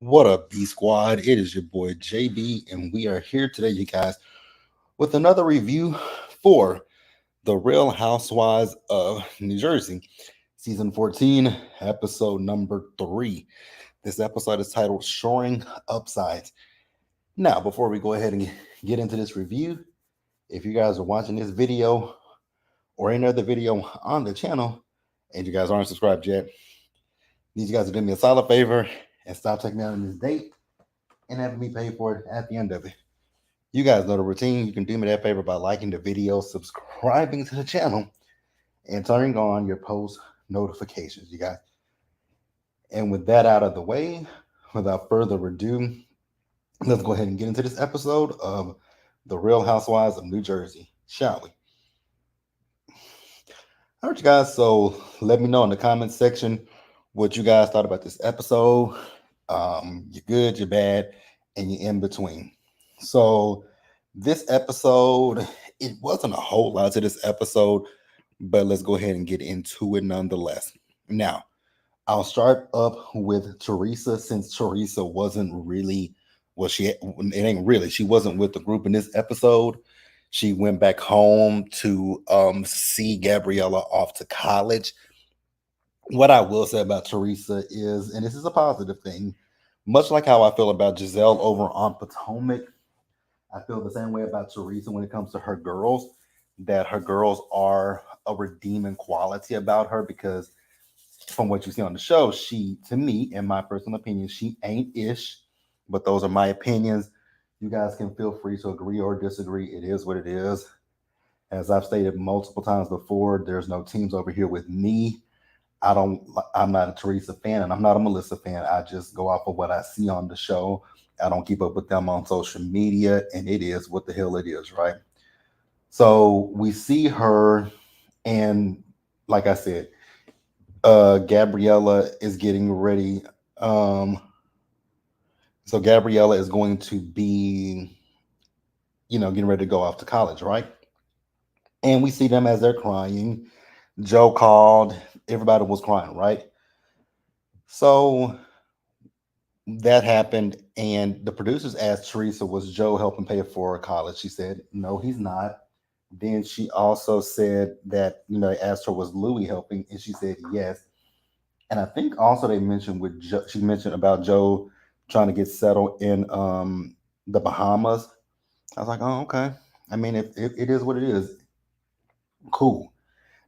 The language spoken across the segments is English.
What up, B Squad? It is your boy JB, and we are here today, you guys, with another review for The Real Housewives of New Jersey, season 14, episode number 3. This episode is titled Shoring Upsides. Now, before we go ahead and get into this review, if you guys are watching this video or any other video on the channel and you guys aren't subscribed yet, need you guys to do me a solid favor and stop taking me out on this date and having me pay for it at the end of it. You guys know the routine. You can do me that favor by liking the video, subscribing to the channel, and turning on your post notifications, you guys. And with that out of the way, without further ado, let's go ahead and get into this episode of The Real Housewives of New Jersey, shall we? All right, you guys. So let me know in the comments section what you guys thought about this episode. You're good, you're bad, and you're in between. So this episode, it wasn't a whole lot to this episode, but let's go ahead and get into it nonetheless. Now, I'll start up with Teresa, since Teresa wasn't really, she wasn't with the group in this episode. She went back home to see Gabriella off to college. What I will say about Teresa is, and this is a positive thing, much like how I feel about Giselle over on Potomac, I feel the same way about Teresa when it comes to her girls, that her girls are a redeeming quality about her, because from what you see on the show, she, to me, in my personal opinion, she ain't ish, but those are my opinions. You guys can feel free to agree or disagree. It is what it is. As I've stated multiple times before, there's no teams over here with me. I'm not a Teresa fan and I'm not a Melissa fan. I just go off of what I see on the show. I don't keep up with them on social media, and it is what the hell it is, right? So we see her, and like I said, Gabriella is getting ready. Um, so Gabriella is going to be, getting ready to go off to college, right? And we see them as they're crying. Joe called, everybody was crying, right? So that happened, and the producers asked Teresa, was Joe helping pay for college? She said, no, he's not. Then she also said that, they asked her, was Louis helping? And she said, yes. And I think also they mentioned with Joe, she mentioned about Joe trying to get settled in the Bahamas. I was like, oh, okay. I mean, if it is what it is, cool.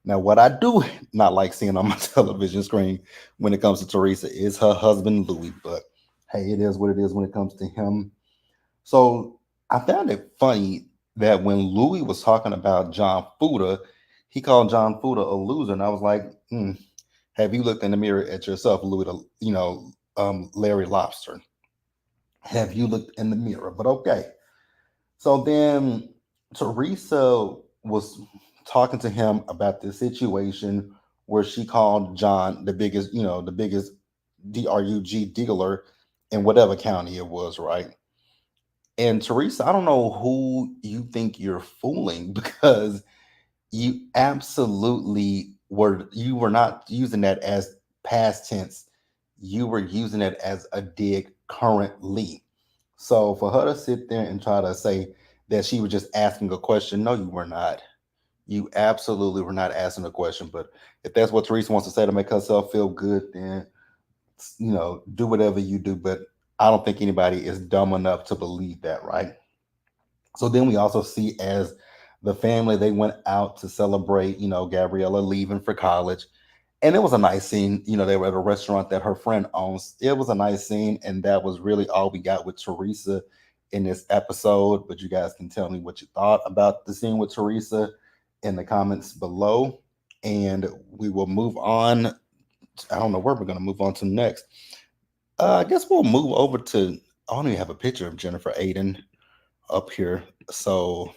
Now, what I do not like seeing on my television screen when it comes to Teresa is her husband, Louis. But hey, it is what it is when it comes to him. So I found it funny that when Louis was talking about John Fuda, he called John Fuda a loser. And I was like, have you looked in the mirror at yourself, Louis, Larry Lobster? Have you looked in the mirror? But okay. So then Teresa was talking to him about the situation where she called John the biggest DRUG dealer in whatever county it was, right? And Teresa, I don't know who you think you're fooling because you were not using that as past tense. You were using it as a dig currently. So for her to sit there and try to say that she was just asking a question, no, you were not. You absolutely were not asking a question. But if that's what Teresa wants to say to make herself feel good, then do whatever you do. But I don't think anybody is dumb enough to believe that, right? So then we also see as the family, they went out to celebrate, Gabriella leaving for college. And it was a nice scene. They were at a restaurant that her friend owns. It was a nice scene. And that was really all we got with Teresa in this episode. But you guys can tell me what you thought about the scene with Teresa in the comments below. And we will move on. I don't know where we're going to move on to next. I guess we'll move over to, I don't even have a picture of Jennifer Aydin up here. So,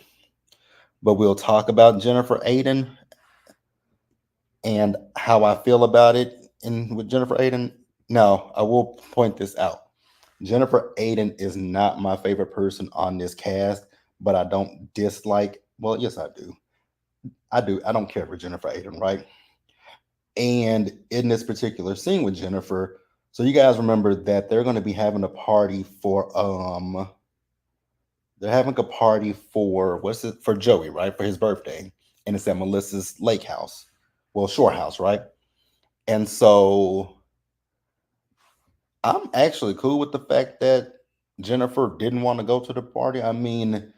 but we'll talk about Jennifer Aydin and how I feel about it in with Jennifer Aydin. Now, I will point this out. Jennifer Aydin is not my favorite person on this cast, but I don't dislike, well, yes, I do. I do. I don't care for Jennifer Aydin, right? And in this particular scene with Jennifer, So you guys remember that they're going to be having a party for they're having a party for what's it for Joey, right? For his birthday. And it's at Melissa's lake house. Well, shore house, right? And so I'm actually cool with the fact that Jennifer didn't want to go to the party. I mean,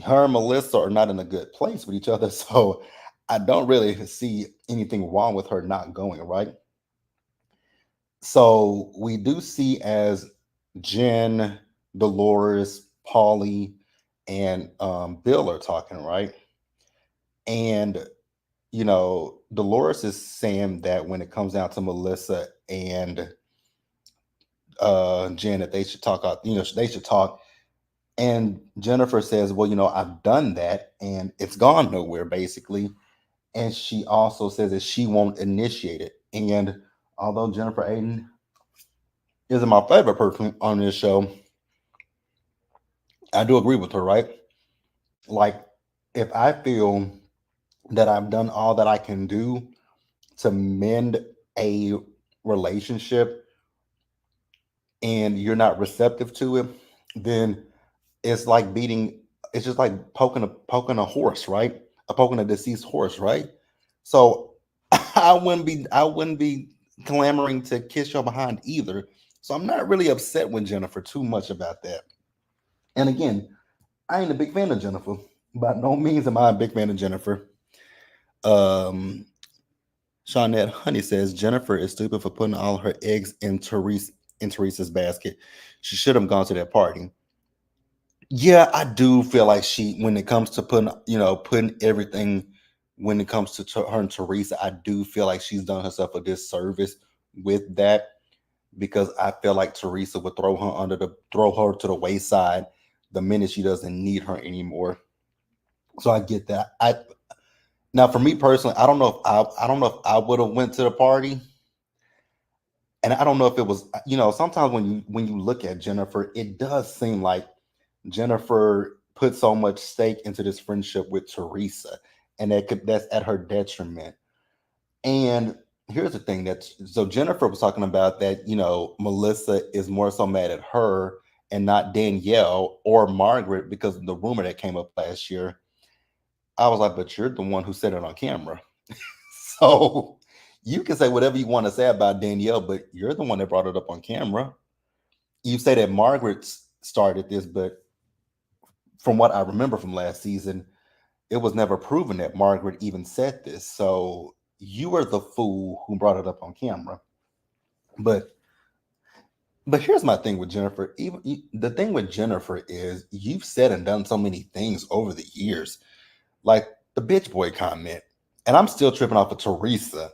her and Melissa are not in a good place with each other, so I don't really see anything wrong with her not going, right? So we do see as Jen, Dolores, Polly, and Bill are talking, right? And Dolores is saying that when it comes down to Melissa and Jen, that they should talk out, they should talk. And Jennifer says, well, I've done that and it's gone nowhere, basically. And she also says that she won't initiate it. And although Jennifer Aydin isn't my favorite person on this show, I do agree with her, right? Like, if I feel that I've done all that I can do to mend a relationship and you're not receptive to it, then it's like beating, it's just like poking a horse, right? Poking a deceased horse, right? So I wouldn't be clamoring to kiss your behind either. So I'm not really upset with Jennifer too much about that. And again, I ain't a big fan of Jennifer. By no means am I a big fan of Jennifer. Um, Shawnette Honey says Jennifer is stupid for putting all her eggs in Teresa's basket. She should have gone to that party. Yeah, I do feel like she, when it comes to putting everything, when it comes to her and Teresa, I do feel like she's done herself a disservice with that because I feel like Teresa would throw her to the wayside the minute she doesn't need her anymore. So I get that. I Now for me personally, I don't know if I would have went to the party, and I don't know if it was sometimes when you look at Jennifer, it does seem like Jennifer put so much stake into this friendship with Teresa, and that's at her detriment. And here's the thing so Jennifer was talking about that Melissa is more so mad at her and not Danielle or Margaret because of the rumor that came up last year. I was like, but you're the one who said it on camera. So you can say whatever you want to say about Danielle, but you're the one that brought it up on camera. You say that Margaret started this, but from what I remember from last season, it was never proven that Margaret even said this. So you were the fool who brought it up on camera. But here's my thing with Jennifer. The thing with Jennifer is you've said and done so many things over the years, like the bitch boy comment, and I'm still tripping off of Teresa.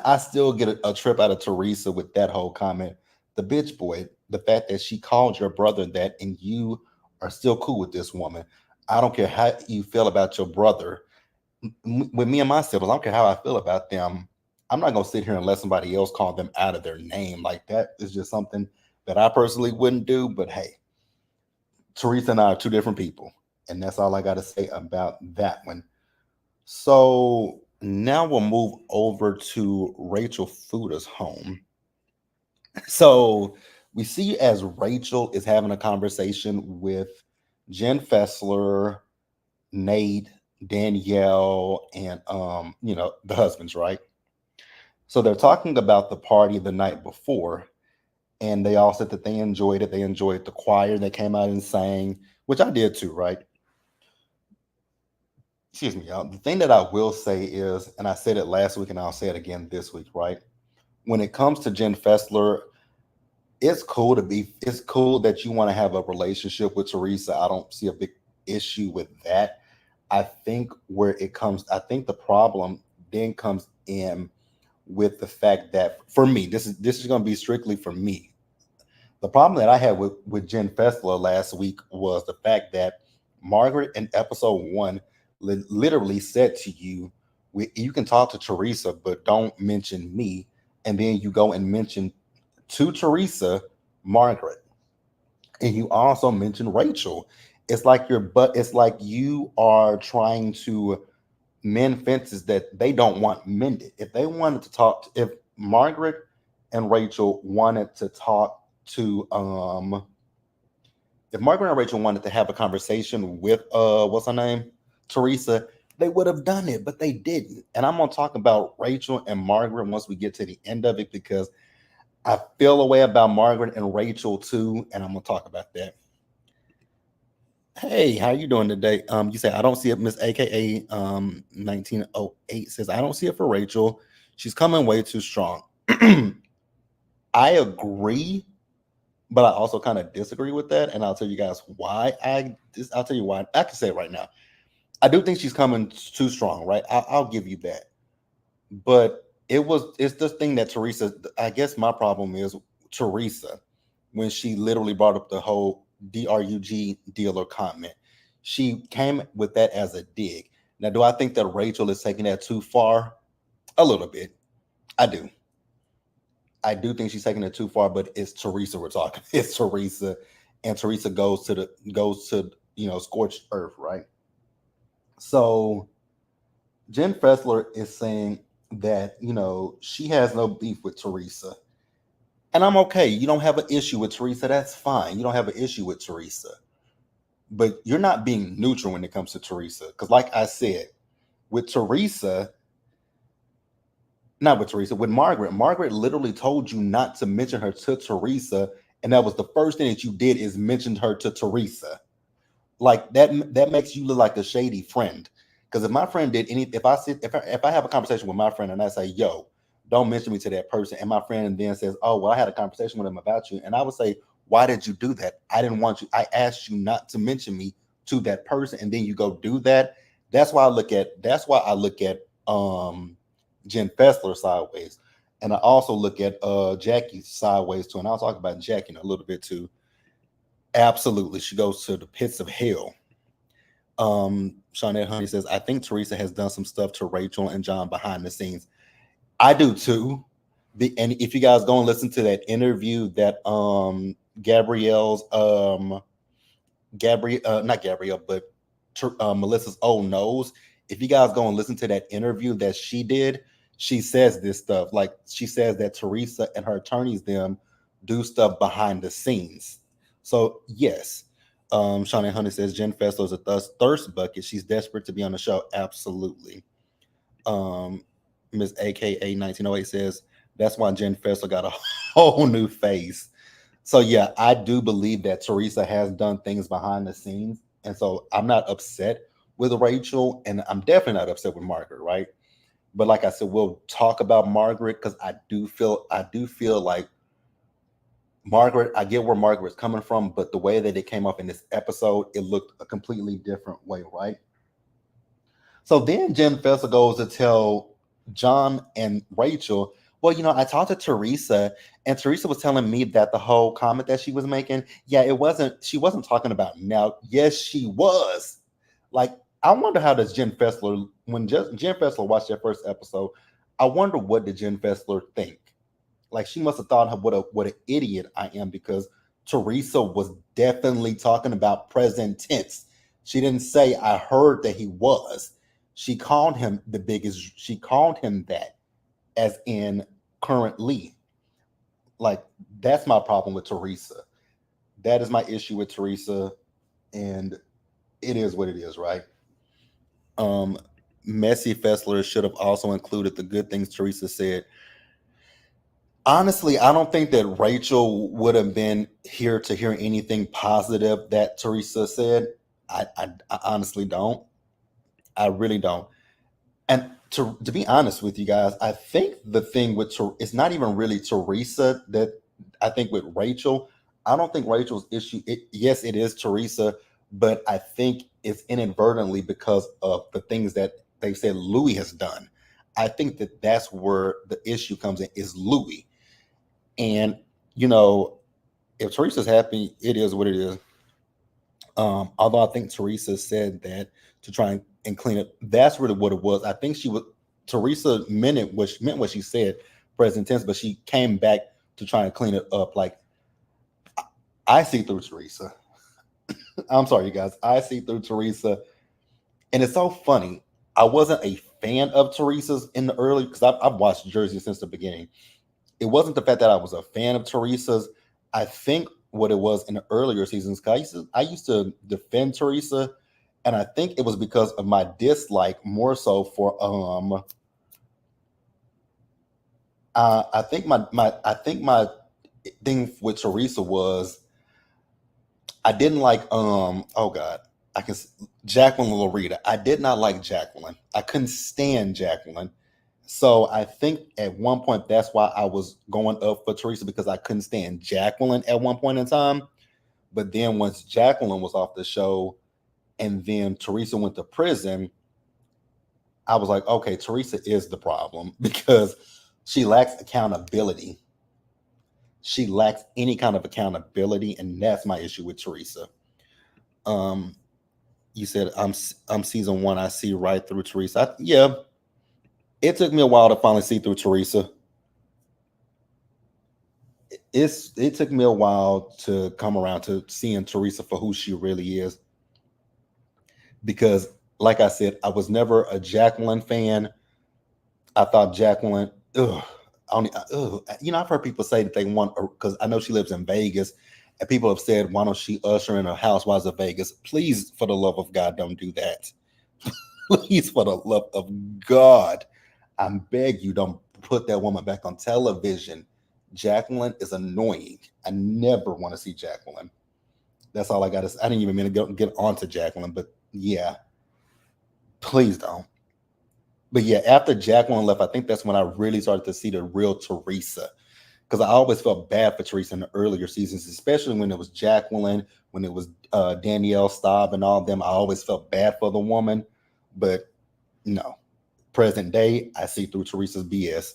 I still get a trip out of Teresa with that whole comment. The bitch boy, the fact that she called your brother that, and you are still cool with this woman. I don't care how you feel about your brother. With me and my siblings, I don't care how I feel about them. I'm not gonna sit here and let somebody else call them out of their name like that. Is just something that I personally wouldn't do. But hey, Teresa and I are two different people, and that's all I got to say about that one. So now we'll move over to Rachel Fuda's home. So we see as Rachel is having a conversation with Jen Fessler, Nate, Danielle, and the husbands, right? So they're talking about the party the night before, and they all said that they enjoyed it. They enjoyed the choir that came out and sang, which I did too, right? Excuse me, y'all. The thing that I will say is, and I said it last week and I'll say it again this week, right? When it comes to Jen Fessler, it's cool that you want to have a relationship with Teresa. I don't see a big issue with that. I think the problem then comes in with the fact that for me, this is going to be strictly for me. The problem that I had with Jen Fessler last week was the fact that Margaret in episode one literally said to you, "You can talk to Teresa, but don't mention me." And then you go and mention to Teresa Margaret, and you also mention Rachel. It's like you are trying to mend fences that they don't want mended. If they wanted to talk, if Margaret and Rachel wanted to talk to if Margaret and Rachel wanted to have a conversation with what's her name? Teresa, they would have done it, but they didn't. And I'm gonna talk about Rachel and Margaret once we get to the end of it because I feel a way about Margaret and Rachel too, and I'm gonna talk about that. Hey, how you doing today? You say I don't see it. Miss AKA 1908 says I don't see it for Rachel. She's coming way too strong. I agree, but I also kind of disagree with that, and I'll tell you guys why. I'll tell you why. I can say it right now. I do think she's coming too strong, right? I'll give you that. But it's this thing that Teresa. I guess my problem is Teresa when she literally brought up the whole DRUG dealer comment. She came with that as a dig. Now, do I think that Rachel is taking that too far? A little bit. I do. I do think she's taking it too far, but it's Teresa we're talking. It's Teresa, and Teresa goes to scorched earth, right? So Jen Fessler is saying that she has no beef with Teresa, and I'm okay. You don't have an issue with Teresa, that's fine. You don't have an issue with Teresa, but you're not being neutral when it comes to Teresa, because like I said, with Teresa, not with Teresa, with Margaret. Margaret literally told you not to mention her to Teresa, and that was the first thing that you did is mention her to Teresa. Like that makes you look like a shady friend. Because if my friend did anything, if I have a conversation with my friend and I say, "Yo, don't mention me to that person," and my friend then says, "Oh, well, I had a conversation with him about you," and I would say, "Why did you do that? I didn't want you. I asked you not to mention me to that person, and then you go do that." That's why I look at Jen Fessler sideways. And I also look at Jackie sideways too. And I'll talk about Jackie in a little bit too. Absolutely. She goes to the pits of hell. Shawnette Honey says, I think Teresa has done some stuff to Rachel and John behind the scenes. I do too. And if you guys go and listen to that interview that Gabrielle's Gabrielle, not Gabrielle, but Melissa's old nose. If you guys go and listen to that interview that she did, she says this stuff. Like she says that Teresa and her attorneys them do stuff behind the scenes. So yes, Shawnee Honey says Jen Fessler is a thirst bucket. She's desperate to be on the show. Absolutely. Um, Miss AKA 1908 says that's why Jen Fessler got a whole new face. So yeah, I do believe that Teresa has done things behind the scenes, and so I'm not upset with Rachel, and I'm definitely not upset with Margaret, right? But like I said, we'll talk about Margaret because I do feel like Margaret. I get where Margaret's coming from, but the way that it came up in this episode, it looked a completely different way, right? So then Jen Fessel goes to tell John and Rachel, well, I talked to Teresa, and Teresa was telling me that the whole comment that she was making, yeah, she wasn't talking about me. Now, yes, she was. Like, I wonder how does Jen Fessler, when Jen Fessler watched that first episode, I wonder what did Jen Fessler think? Like she must have thought what an idiot I am because Teresa was definitely talking about present tense. She didn't say I heard that he was. She called him the biggest. She called him that as in currently. Like that's my problem with Teresa. That is my issue with Teresa, and it is what it is, right? Um, Messy Fessler should have also included the good things Teresa said. Honestly, I don't think that Rachel would have been here to hear anything positive that Teresa said. I honestly don't. I really don't. And to be honest with you guys, I think the thing with it's not even really Teresa that I think with Rachel. I don't think Rachel's issue. Yes, it is Teresa, but I think it's inadvertently because of the things that they said Louis has done. I think that that's where the issue comes in is Louis. And you know, if Teresa's happy, it is what it is. Although I think Teresa said that to try and clean it, that's really what it was. I think she was Teresa meant what she said, present tense, but she came back to try and clean it up. Like I see through Teresa. I'm sorry, you guys. I see through Teresa, and it's so funny. I wasn't a fan of Teresa's in the early because I've watched Jersey since the beginning. it wasn't the fact that I was a fan of Teresa's. I think what it was in the earlier seasons, 'cause I used to defend Teresa, and I think it was because of my dislike more so for I think my thing with Teresa was I didn't like oh god I can Jacqueline Loretta. I did not like Jacqueline. I couldn't stand Jacqueline. So I think at one point that's why I was going up for Teresa, because I couldn't stand Jacqueline at one point in time. But then once Jacqueline was off the show and then Teresa went to prison, I was like, okay, Teresa is the problem because she lacks accountability. She lacks any kind of accountability, and that's my issue with Teresa. Um, you said I'm season one. I see right through Teresa. Yeah, it took me a while to finally see through Teresa. It took me a while to come around to seeing Teresa for who she really is, because, like I said, I was never a Jacqueline fan. I thought Jacqueline, ugh, I've heard people say that they want, because I know she lives in Vegas, and people have said, why don't she usher in a Housewives of Vegas? Please, for the love of God, don't do that. Please, for the love of God, I beg you, don't put that woman back on television. Jacqueline is annoying. I never want to see Jacqueline. That's all I got to say. I didn't even mean to get onto Jacqueline, but yeah, please don't. But yeah, after Jacqueline left, I think that's when I really started to see the real Teresa. Because I always felt bad for Teresa in the earlier seasons, especially when it was Jacqueline, when it was Danielle Staub and all of them. I always felt bad for the woman. But no, present day, I see through Teresa's BS.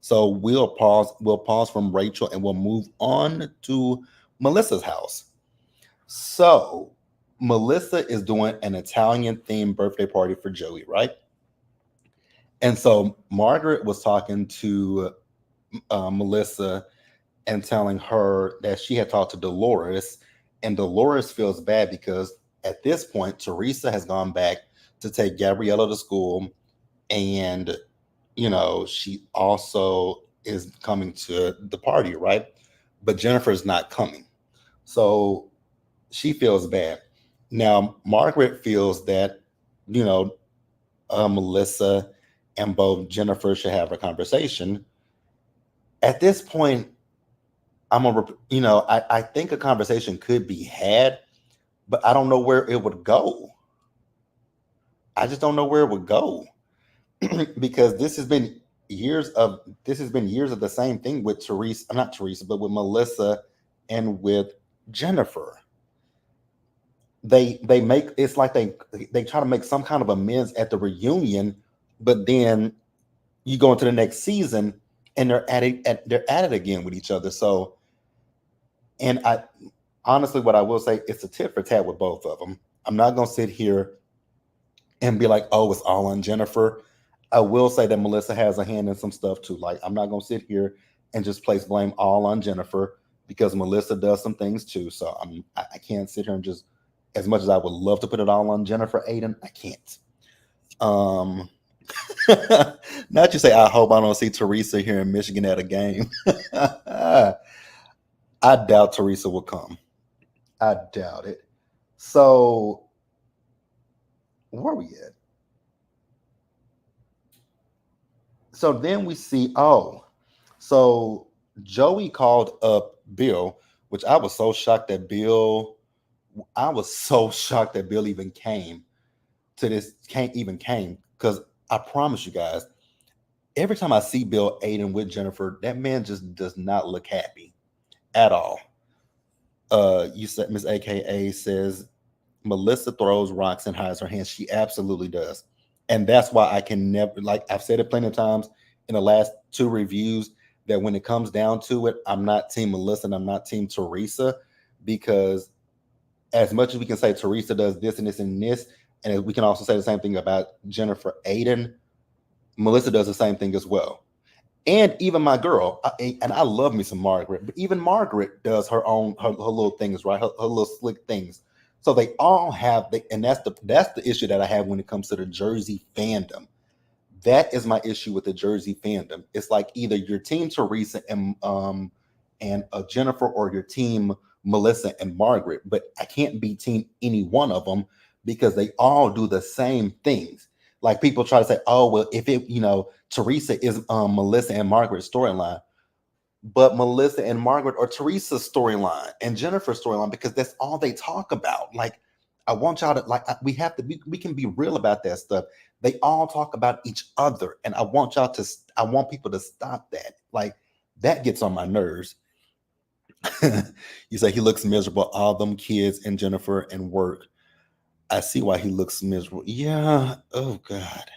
So we'll pause. We'll pause from Rachel and we'll move on to Melissa's house. So Melissa is doing an Italian themed birthday party for Joey, right? And so Margaret was talking to Melissa and telling her that she had talked to Dolores, and Dolores feels bad because at this point Teresa has gone back to take Gabriella to school, and she also is coming to the party, right? But Jennifer's not coming, so she feels bad. Now Margaret feels that you know Melissa and both Jennifer should have a conversation. At this point, I think a conversation could be had, but I don't know where it would go. I just don't know where it would go because this has been years of the same thing with Teresa, not Teresa, but with Melissa and with Jennifer. They make it's like they try to make some kind of amends at the reunion, but then you go into the next season and they're at it again with each other. So, and I honestly, what I will say, it's a tit for tat with both of them. I'm not gonna sit here and be like, oh, it's all on Jennifer. I will say that Melissa has a hand in some stuff too. Like, I'm not gonna sit here and just place blame all on Jennifer, because Melissa does some things too. So I can't sit here and just, as much as I would love to put it all on Jennifer Aydin, I can't. Um, not you say, I hope I don't see Teresa here in Michigan at a game. I doubt Teresa will come. I doubt it. So where are we at? So then we see, so Joey called up Bill, which I was so shocked that Bill even came to this, can't even came, because I promise you guys, every time I see Bill Aiden with Jennifer, that man just does not look happy at all. You said Miss AKA says Melissa throws rocks and hides her hands. She absolutely does. And that's why I can never, like I've said it plenty of times in the last two reviews, that when it comes down to it, I'm not team Melissa and I'm not team Teresa, because as much as we can say Teresa does this and this and this, and we can also say the same thing about Jennifer Aiden, Melissa does the same thing as well. And even my girl, and I love me some Margaret, but even Margaret does her little things, right? Her little slick things. So they all have and that's the issue that I have when it comes to the Jersey fandom. That is my issue with the Jersey fandom. It's like either your team Teresa and Jennifer, or your team Melissa and Margaret, but I can't be team any one of them because they all do the same things. Like people try to say, oh well, if it Teresa is Melissa and Margaret's storyline, but Melissa and Margaret are Teresa's storyline and Jennifer's storyline because that's all they talk about. Like, I want y'all to we have to we can be real about that stuff. They all talk about each other, and I want people to stop that. Like, that gets on my nerves. You say he looks miserable. All them kids and Jennifer and work. I see why he looks miserable. Yeah. Oh God.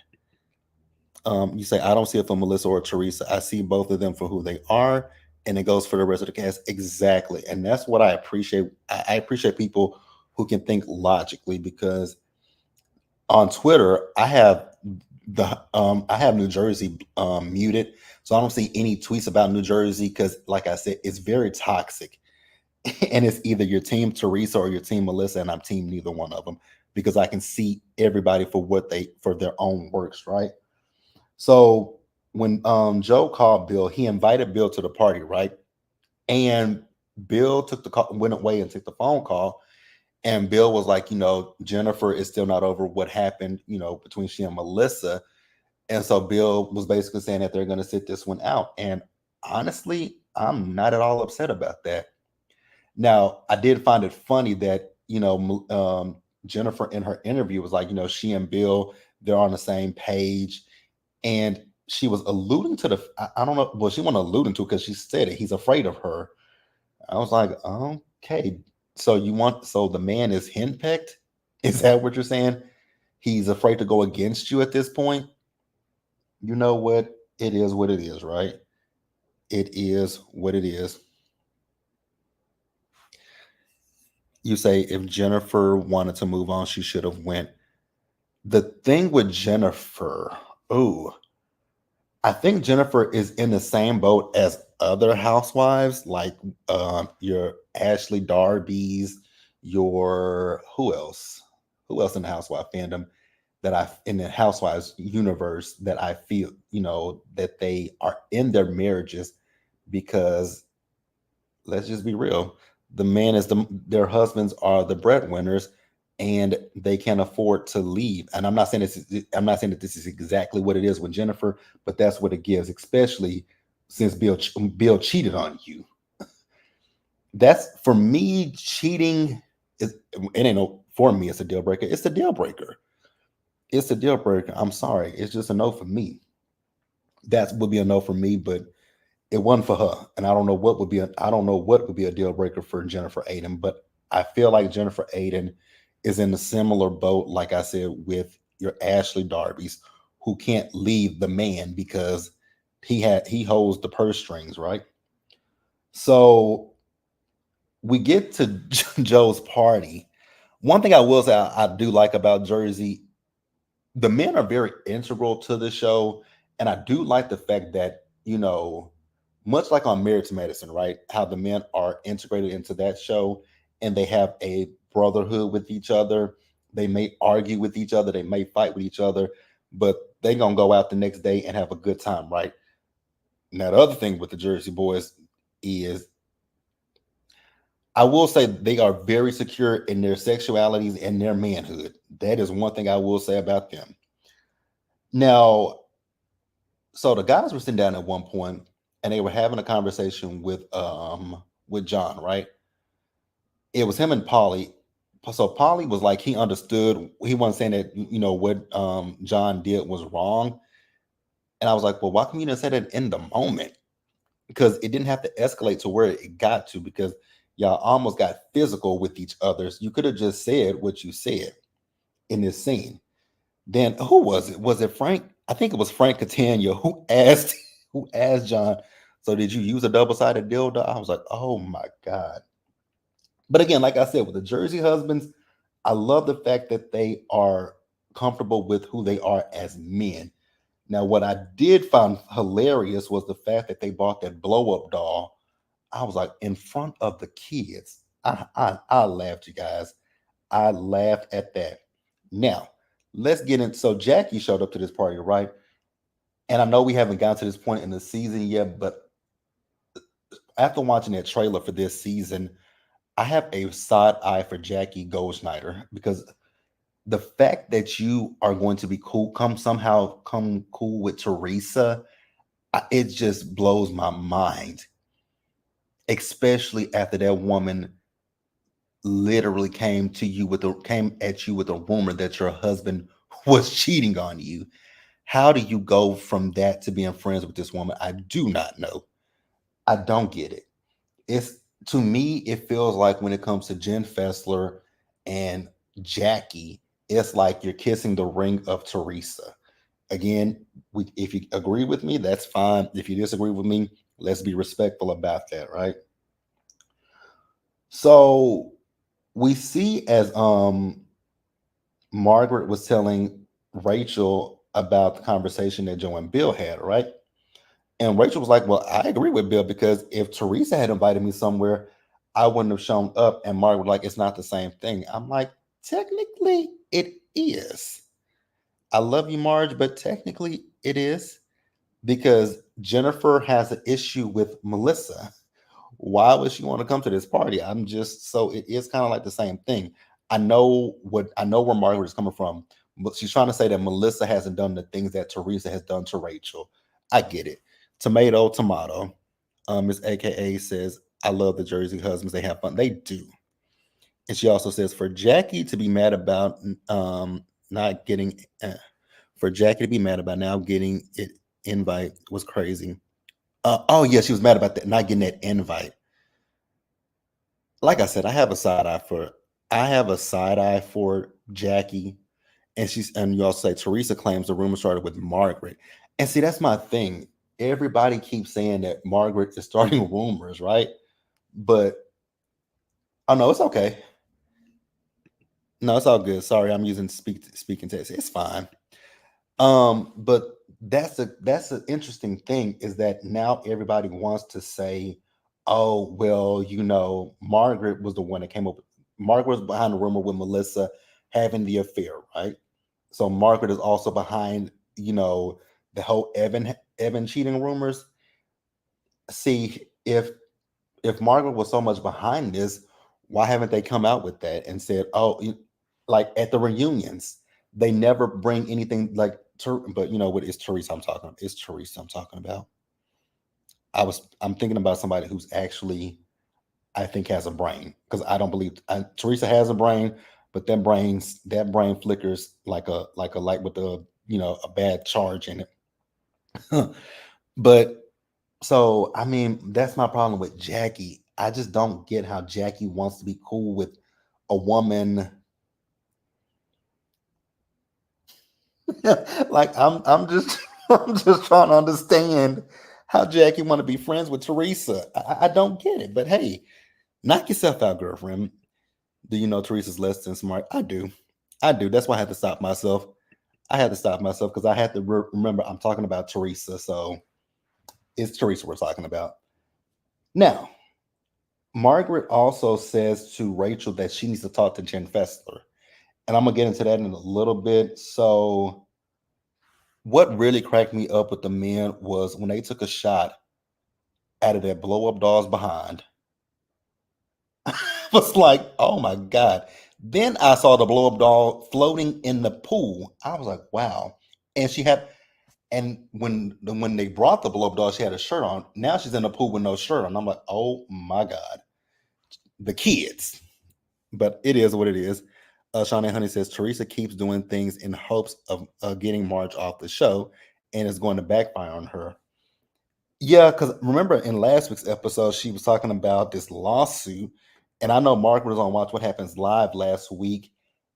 You say I don't see it for Melissa or Teresa. I see both of them for who they are, and it goes for the rest of the cast exactly. And that's what I appreciate. I appreciate people who can think logically, because on Twitter I have New Jersey muted, so I don't see any tweets about New Jersey because, like I said, it's very toxic, and it's either your team Teresa or your team Melissa, and I'm team neither one of them because I can see everybody for for their own works, right? So when Joe called Bill, he invited Bill to the party, right? And Bill took the call, went away and took the phone call. And Bill was like, Jennifer is still not over what happened, between she and Melissa. And so Bill was basically saying that they're going to sit this one out. And honestly, I'm not at all upset about that. Now, I did find it funny that, Jennifer in her interview was like, she and Bill, they're on the same page, and she was alluding to I don't know, well, she wasn't alluding to, because she said it, he's afraid of her. I was like, okay, so so the man is henpecked? Is that what you're saying? He's afraid to go against you at this point? You know what? It is what it is, right? It is what it is. You say if Jennifer wanted to move on, she should have went. The thing with Jennifer, oh, I think Jennifer is in the same boat as other housewives, like your Ashley Darby's, your who else? Who else in the housewife fandom that I in the housewives universe that I feel, that they are in their marriages because, let's just be real, the man is their husbands are the breadwinners, and they can afford to leave. And I'm not saying that this is exactly what it is with Jennifer, but that's what it gives, especially since Bill cheated on you. That's, for me, cheating is, it ain't no, for me it's a deal breaker. It's a deal breaker. It's a deal breaker. I'm sorry, it's just a no for me. That would be a no for me, but it wasn't for her. And I don't know what would be a deal breaker for Jennifer Aydin, but I feel like Jennifer Aydin is in a similar boat, like I said, with your Ashley Darby's, who can't leave the man because he holds the purse strings, right? So we get to Joe's party. One thing I will say I do like about Jersey, the men are very integral to the show, and I do like the fact that, much like on Married to Medicine, right? How the men are integrated into that show, and they have a brotherhood with each other. They may argue with each other, they may fight with each other, but they gonna go out the next day and have a good time, right? Now, the other thing with the Jersey Boys is, I will say they are very secure in their sexualities and their manhood. That is one thing I will say about them. Now, so the guys were sitting down at one point, and they were having a conversation with John, right? It was him and Polly. So Polly was like, he understood. He wasn't saying that what John did was wrong. And I was like, well, why come you didn't say that in the moment? Because it didn't have to escalate to where it got to, because y'all almost got physical with each other. So you could have just said what you said in this scene. Then who was it? Was it Frank? I think it was Frank Catania who asked who asked John, so did you use a double-sided dildo? I was like, oh my God. But again, like I said, with the Jersey husbands, I love the fact that they are comfortable with who they are as men. Now, what I did find hilarious was the fact that they bought that blow-up doll. I was like, in front of the kids. I laughed, you guys. I laughed at that. Now, let's get in. So Jackie showed up to this party, right? And I know we haven't gotten to this point in the season yet, but after watching that trailer for this season, I have a side eye for Jackie Goldschneider because the fact that you are going to be cool, come cool with Teresa, it just blows my mind. Especially after that woman literally came at you with a rumor that your husband was cheating on you. How do you go from that to being friends with this woman? I do not know. I don't get it. It's To me, it feels like when it comes to Jen Fessler and Jackie, it's like you're kissing the ring of Teresa. Again, if you agree with me, that's fine. If you disagree with me, let's be respectful about that, right? So we see as Margaret was telling Rachel about the conversation that Joe and Bill had, right? And Rachel was like, "Well, I agree with Bill because if Teresa had invited me somewhere, I wouldn't have shown up." And Margaret was like, "It's not the same thing." I'm like, "Technically, it is. I love you, Marge, but technically, it is because Jennifer has an issue with Melissa. Why would she want to come to this party?" I'm just so it is kind of like the same thing. I know where Margaret is coming from, but she's trying to say that Melissa hasn't done the things that Teresa has done to Rachel. I get it. Tomato, tomato. Miss AKA says, "I love the Jersey husbands. They have fun. They do." And she also says, for Jackie to be mad about not getting, for Jackie to be mad about now getting it invite was crazy. Oh yeah, she was mad about that not getting that invite. Like I said, I have a side eye for Jackie, and you also say Teresa claims the rumor started with Margaret. And see, that's my thing. Everybody keeps saying that Margaret is starting rumors, right? But oh no, it's okay. No, it's all good. Sorry, I'm using speaking text. It's fine. But that's an interesting thing is that now everybody wants to say, "Oh, well, Margaret was the one that came up. Margaret was behind the rumor with Melissa having the affair, right? So Margaret is also behind, the whole Evan cheating rumors. See, if Margaret was so much behind this, why haven't they come out with that and said, "Oh, like at the reunions, they never bring anything like." But what is Teresa? I'm talking. It's Teresa I'm talking about. I'm thinking about somebody who's actually I think has a brain because I don't believe Teresa has a brain, but that brain flickers like a light with a bad charge in it. But so, I mean, that's my problem with Jackie. I just don't get how Jackie wants to be cool with a woman. Like I'm just I'm just trying to understand how Jackie want to be friends with Teresa. I don't get it. But hey, knock yourself out, girlfriend. Do you know Teresa's less than smart? I do. I do. That's why I had to stop myself. I had to stop myself because I had to remember I'm talking about Teresa. So it's Teresa we're talking about. Now, Margaret also says to Rachel that she needs to talk to Jen Fessler. And I'm going to get into that in a little bit. So, what really cracked me up with the men was when they took a shot out of that blow up doll's behind. I was like, oh my God. Then I saw the blow up doll floating in the pool. I was like, wow. And when they brought the blow up doll, she had a shirt on. Now she's in the pool with no shirt on. I'm like, oh my God. The kids. But it is what it is. Shawnee Honey says Teresa keeps doing things in hopes of getting Marge off the show, and it's going to backfire on her. Yeah, because remember in last week's episode, she was talking about this lawsuit, and I know Margaret was on Watch What Happens Live last week,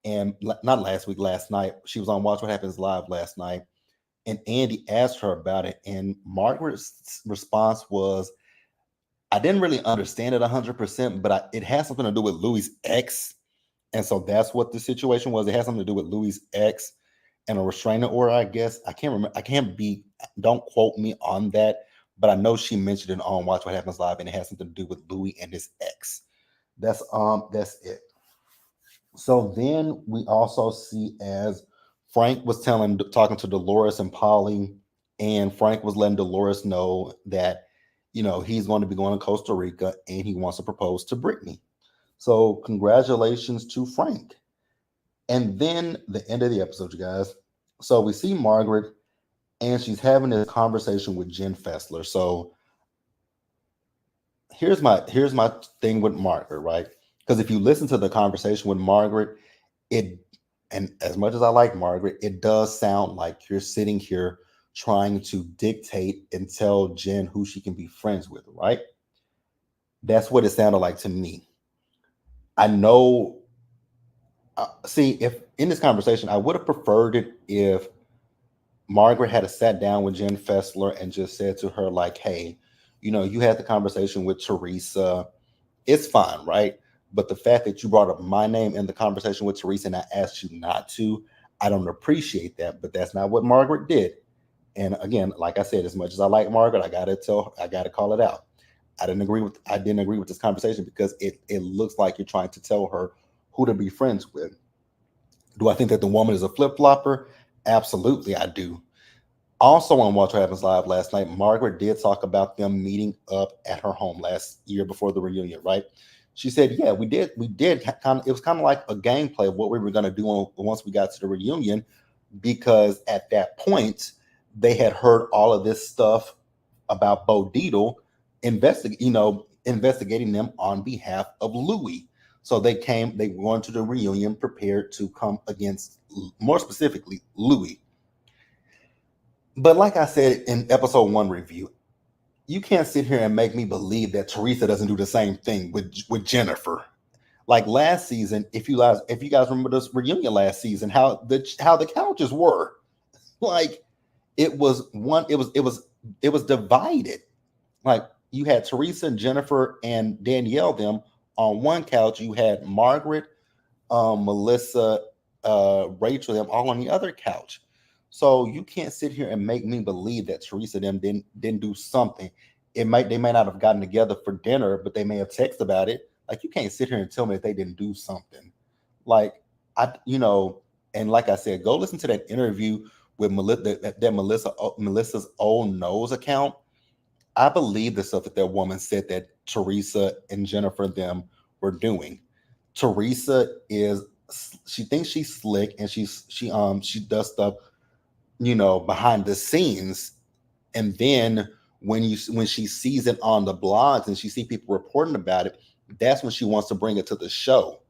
and not last week, last night. She was on Watch What Happens Live last night, and Andy asked her about it, and Margaret's response was, "I didn't really understand it 100%, but it has something to do with Louis' ex." And so that's what the situation was. It has something to do with Louis' ex and a restraining order, I guess. I can't remember. Don't quote me on that, but I know she mentioned it on Watch What Happens Live, and it has something to do with Louis and his ex. That's it. So then we also see as Frank was talking to Dolores and Polly, and Frank was letting Dolores know that, he's going to be going to Costa Rica and he wants to propose to Brittany. So congratulations to Frank. And then the end of the episode, you guys. So we see Margaret and she's having this conversation with Jen Fessler. So here's my thing with Margaret, right? Because if you listen to the conversation with Margaret, it and as much as I like Margaret, it does sound like you're sitting here trying to dictate and tell Jen who she can be friends with, right? That's what it sounded like to me. I know. See, if in this conversation, I would have preferred it if Margaret had sat down with Jen Fessler and just said to her, like, hey, you had the conversation with Teresa. It's fine, right? But the fact that you brought up my name in the conversation with Teresa and I asked you not to, I don't appreciate that. But that's not what Margaret did. And again, like I said, as much as I like Margaret, I gotta call it out. I didn't agree with this conversation because it looks like you're trying to tell her who to be friends with. Do I think that the woman is a flip flopper? Absolutely, I do. Also on Watch What Happens Live last night, Margaret did talk about them meeting up at her home last year before the reunion, right? She said, "Yeah, we did kind of. It was kind of like a gameplay of what we were going to do once we got to the reunion, because at that point they had heard all of this stuff about Bo Deedle investigating them on behalf of Louis. So they went to the reunion prepared to come against, more specifically, Louis. But like I said in episode 1 review, you can't sit here and make me believe that Teresa doesn't do the same thing with Jennifer. Like last season, if you guys remember this reunion last season, how the couches were, like it was divided. Like you had Teresa and Jennifer and Danielle them on one couch. You had Margaret, Melissa, Rachel them all on the other couch. So you can't sit here and make me believe that Teresa them didn't do something. They may not have gotten together for dinner, but they may have texted about it. Like you can't sit here and tell me that they didn't do something. Like and like I said, go listen to that interview with Melissa's old nose account. I believe the stuff that woman said that Teresa and Jennifer them were doing. Teresa is she thinks she's slick and she does stuff, behind the scenes, and then when she sees it on the blogs and she see people reporting about it, that's when she wants to bring it to the show.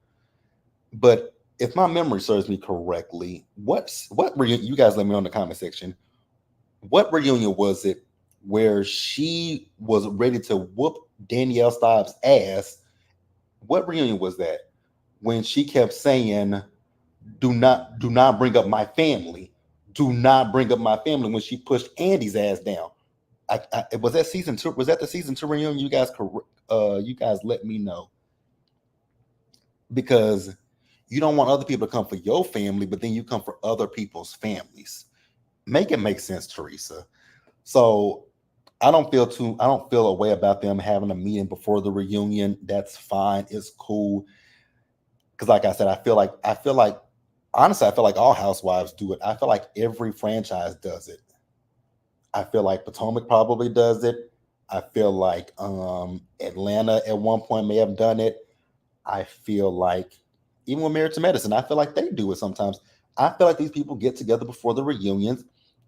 But if my memory serves me correctly, what were you guys, let me know in the comment section, what reunion was it where she was ready to whoop Danielle Staub's ass? What reunion was that? When she kept saying, "Do not bring up my family. Do not bring up my family." When she pushed Andy's ass down. Was that season 2? Was that the season 2 reunion? You guys let me know, because you don't want other people to come for your family, but then you come for other people's families. Make it make sense, Teresa. So I don't feel a way about them having a meeting before the reunion. That's fine. It's cool. Because like I said, I feel like honestly, I feel like all housewives do it. I feel like every franchise does it. I feel like Potomac probably does it. I feel like Atlanta at one point may have done it. I feel like even with Married to Medicine, I feel like they do it sometimes. I feel like these people get together before the reunions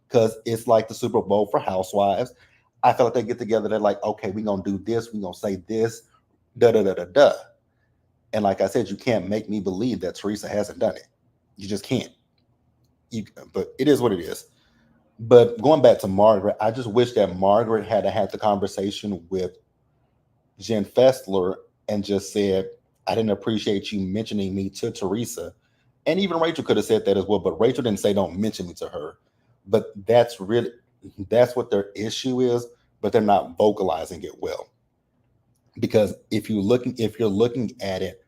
because it's like the Super Bowl for housewives. I feel like they get together. They're like, okay, we're gonna do this. We're gonna say this. Da da da da da. And like I said, you can't make me believe that Teresa hasn't done it. You just can't. But it is what it is. But going back to Margaret, I just wish that Margaret had the conversation with Jen Fessler and just said, I didn't appreciate you mentioning me to Teresa. And even Rachel could have said that as well, but Rachel didn't say don't mention me to her. But that's what their issue is, but they're not vocalizing it well. Because if you're looking at it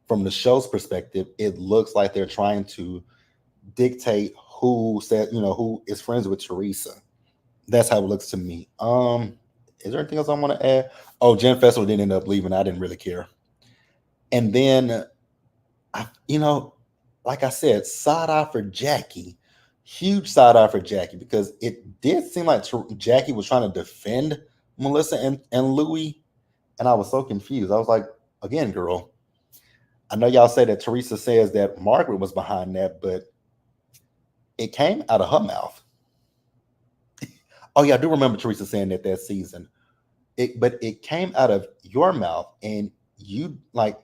from the show's perspective, it looks like they're trying to dictate who is friends with Teresa. That's how it looks to me. Is there anything else I want to add? Oh, Jen Festival didn't end up leaving. I didn't really care. And then, I, you know, like I said, side eye for Jackie. Huge side eye for Jackie because it did seem like Jackie was trying to defend Melissa and Louis, and I was so confused. I was like, again, girl, I know y'all say that Teresa says that Margaret was behind that, but it came out of her mouth. Oh yeah, I do remember Teresa saying that season. But it came out of your mouth, and you like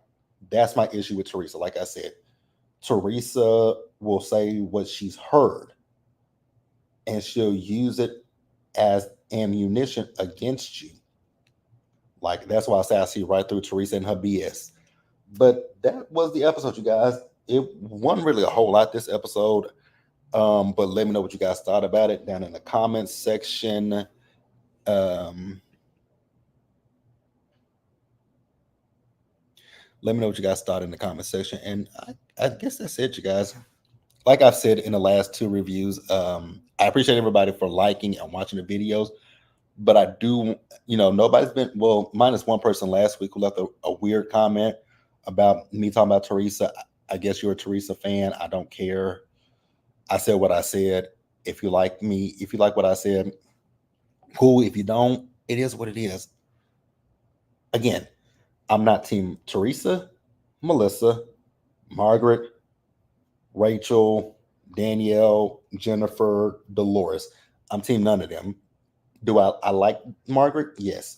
that's my issue with Teresa. Like I said, Teresa will say what she's heard, and she'll use it as ammunition against you. Like that's why I say I see right through Teresa and her BS. But that was the episode, you guys. It wasn't really a whole lot this episode. But let me know what you guys thought about it down in the comments section. Let me know what you guys thought in the comment section. And I guess that's it, you guys. Like I've said in the last two reviews, I appreciate everybody for liking and watching the videos. But I do, nobody's been, well, minus one person last week who left a weird comment about me talking about Teresa. I guess you're a Teresa fan. I don't care. I said what I said. If you like me, if you like what I said, cool. If you don't, it is what it is. Again, I'm not team Teresa, Melissa, Margaret, Rachel, Danielle, Jennifer, Dolores. I'm team none of them. Do I like Margaret? Yes.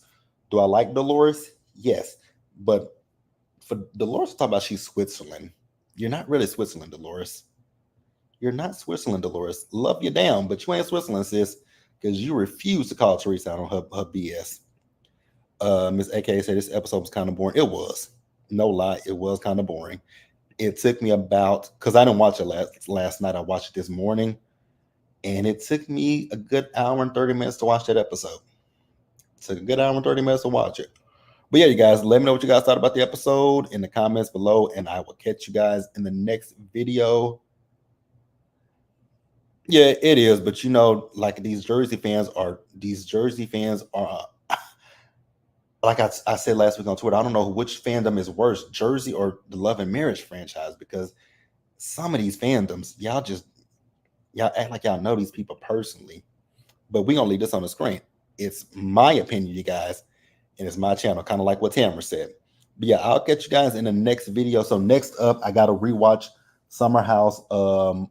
Do I like Dolores? Yes. But for Dolores to talk about she's Switzerland, you're not really Switzerland, Dolores. You're not Switzerland, Dolores. Love you down, but you ain't Switzerland, sis, because you refuse to call Teresa out on her BS. Miss AK said this episode was kind of boring. It was. No lie, it was kind of boring. It took me about, because I didn't watch it last night. I watched it this morning. And it took me a good hour and 30 minutes to watch that episode. It took a good hour and 30 minutes to watch it. But yeah, you guys, let me know what you guys thought about the episode in the comments below. And I will catch you guys in the next video. Yeah, it is. But like these Jersey fans are like I said last week on Twitter, I don't know which fandom is worse, Jersey or the Love and Marriage franchise, because some of these fandoms, y'all act like y'all know these people personally. But we gonna leave this on the screen. It's my opinion, you guys, and it's my channel, kind of like what Tamara said. But yeah, I'll catch you guys in the next video. So next up, I gotta rewatch Summer House,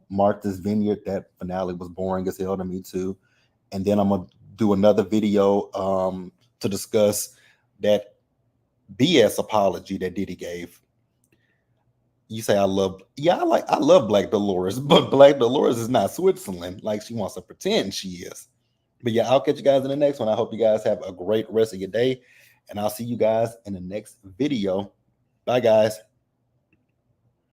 Martha's Vineyard. That finale was boring as hell to me too. And then I'm gonna do another video to discuss that BS apology that Diddy gave. You say I love Black Dolores, but Black Dolores is not Switzerland like she wants to pretend she is. But yeah, I'll catch you guys in the next one. I hope you guys have a great rest of your day, and I'll see you guys in the next video. Bye, guys.